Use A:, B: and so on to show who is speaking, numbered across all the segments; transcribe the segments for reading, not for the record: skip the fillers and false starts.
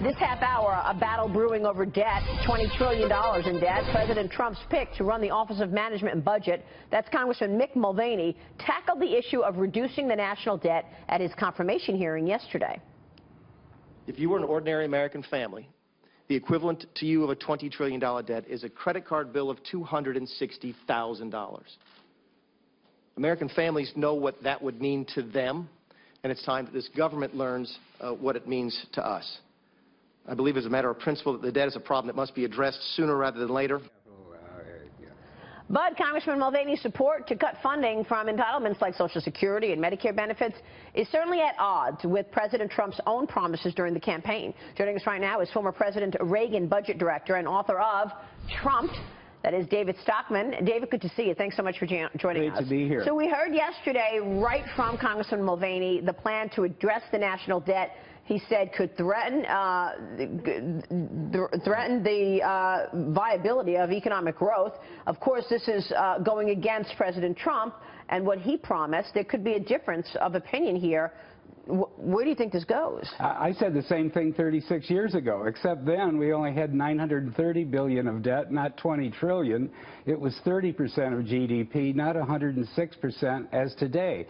A: This half hour, a battle brewing over debt, $20 trillion in debt. President Trump's pick to run the Office of Management and Budget, that's Congressman Mick Mulvaney, tackled the issue of reducing the national debt at his confirmation hearing yesterday.
B: If you were an ordinary American family, the equivalent to you of a $20 trillion debt is a credit card bill of $260,000. American families know what that would mean to them, and it's time that this government learns what it means to us. I believe as a matter of principle that the debt is a problem that must be addressed sooner rather than later.
A: But Congressman Mulvaney's support to cut funding from entitlements like Social Security and Medicare benefits is certainly at odds with President Trump's own promises during the campaign. Joining us right now is former President Reagan budget director and author of Trumped. That is David Stockman. David, good to see you. Thanks so much for joining us.
C: Great to be here.
A: So we heard yesterday, right from Congressman Mulvaney, the plan to address the national debt, he said, could threaten the viability of economic growth. Of course, this is going against President Trump and what he promised. There could be a difference of opinion here. Where do you think this goes?
C: I said the same thing 36 years ago, except then we only had $930 billion of debt, not $20 trillion. It was 30% of GDP, not 106% as today.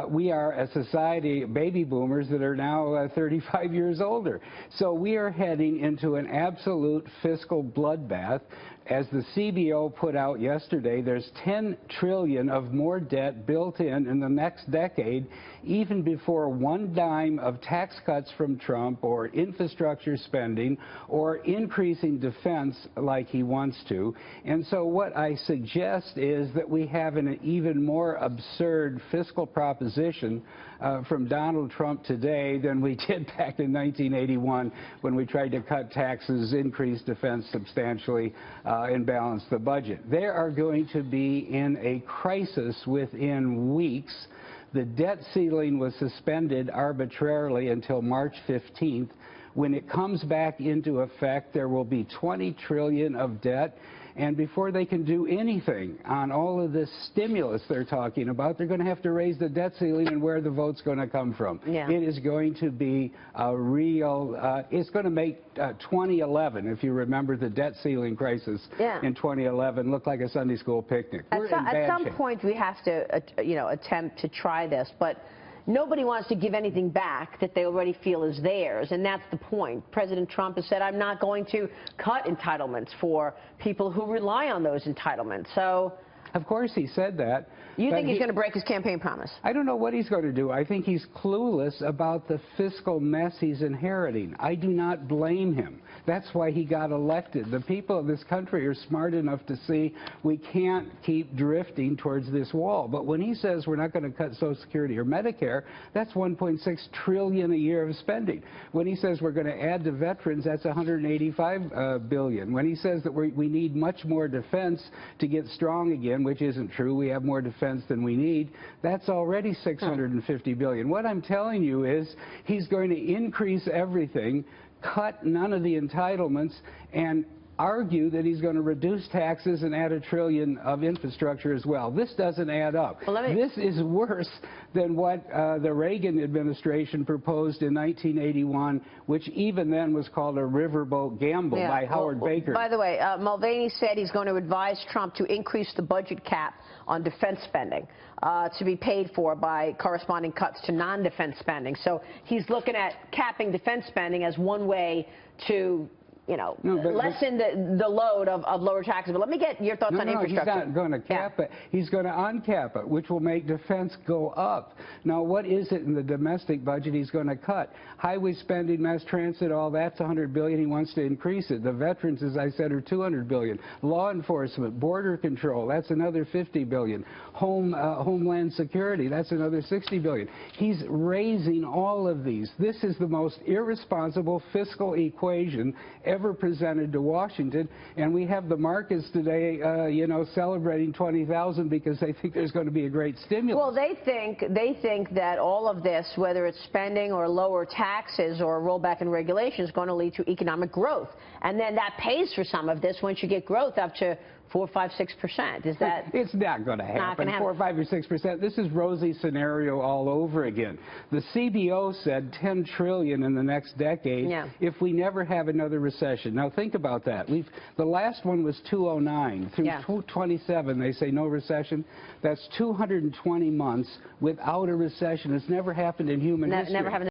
C: We are a society, baby boomers, that are now 35 years older. So we are heading into an absolute fiscal bloodbath. As the CBO put out yesterday, there's $10 trillion of more debt built in the next decade, even before one dime of tax cuts from Trump or infrastructure spending or increasing defense like he wants to. And so what I suggest is that we have an even more absurd fiscal proposition from Donald Trump today than we did back in 1981 when we tried to cut taxes, increase defense substantially, and balance the budget. They are going to be in a crisis within weeks. The debt ceiling was suspended arbitrarily until March 15th. When it comes back into effect, there will be $20 trillion of debt. And before they can do anything on all of this stimulus they're talking about, they're going to have to raise the debt ceiling, and where the vote's going to come from.
A: Yeah.
C: It is going to be a real, it's going to make 2011, if you remember the debt ceiling crisis in 2011, look like a Sunday school picnic.
A: At some point we have to, attempt to try this, but nobody wants to give anything back that they already feel is theirs, and that's the point. President Trump has said, I'm not going to cut entitlements for people who rely on those entitlements. So,
C: of course he said that.
A: You think he's going to break his campaign promise?
C: I don't know what he's going to do. I think he's clueless about the fiscal mess he's inheriting. I do not blame him. That's why he got elected. The people of this country are smart enough to see we can't keep drifting towards this wall. But when he says we're not going to cut Social Security or Medicare, that's $1.6 trillion a year of spending. When he says we're going to add to veterans, that's $185 billion. When he says that we need much more defense to get strong again, which isn't true, we have more defense than we need, that's already $650 billion. What I'm telling you is he's going to increase everything, cut none of the entitlements, and argue that he's going to reduce taxes and add $1 trillion of infrastructure as well. This doesn't add up. This is worse than what the Reagan administration proposed in 1981, which even then was called a riverboat gamble by Howard Baker.
A: By the way, Mulvaney said he's going to advise Trump to increase the budget cap on defense spending to be paid for by corresponding cuts to non-defense spending. So he's looking at capping defense spending as one way to lessen the load of lower taxes. But let me get your thoughts on infrastructure.
C: He's not going to cap it. He's going to uncap it, which will make defense go up. Now, what is it in the domestic budget he's going to cut? Highway spending, mass transit, all that's $100 billion. He wants to increase it. The veterans, as I said, are $200 billion. Law enforcement, border control, that's another $50 billion. Homeland security, that's another $60 billion. He's raising all of these. This is the most irresponsible fiscal equation ever presented to Washington, and we have the markets today, celebrating 20,000 because they think there's going to be a great stimulus.
A: Well, they think that all of this, whether it's spending or lower taxes or a rollback in regulation, is going to lead to economic growth, and then that pays for some of this once you get growth up to 4, 5, 6%. Is that...
C: It's not going to happen. 4, 5, or 6%. This is Rosie's scenario all over again. The CBO said $10 trillion in the next decade if we never have another recession. Now think about that. The last one was 2009 through 2027. They say no recession. That's 220 months without a recession. It's never happened in human history.
A: Never happened.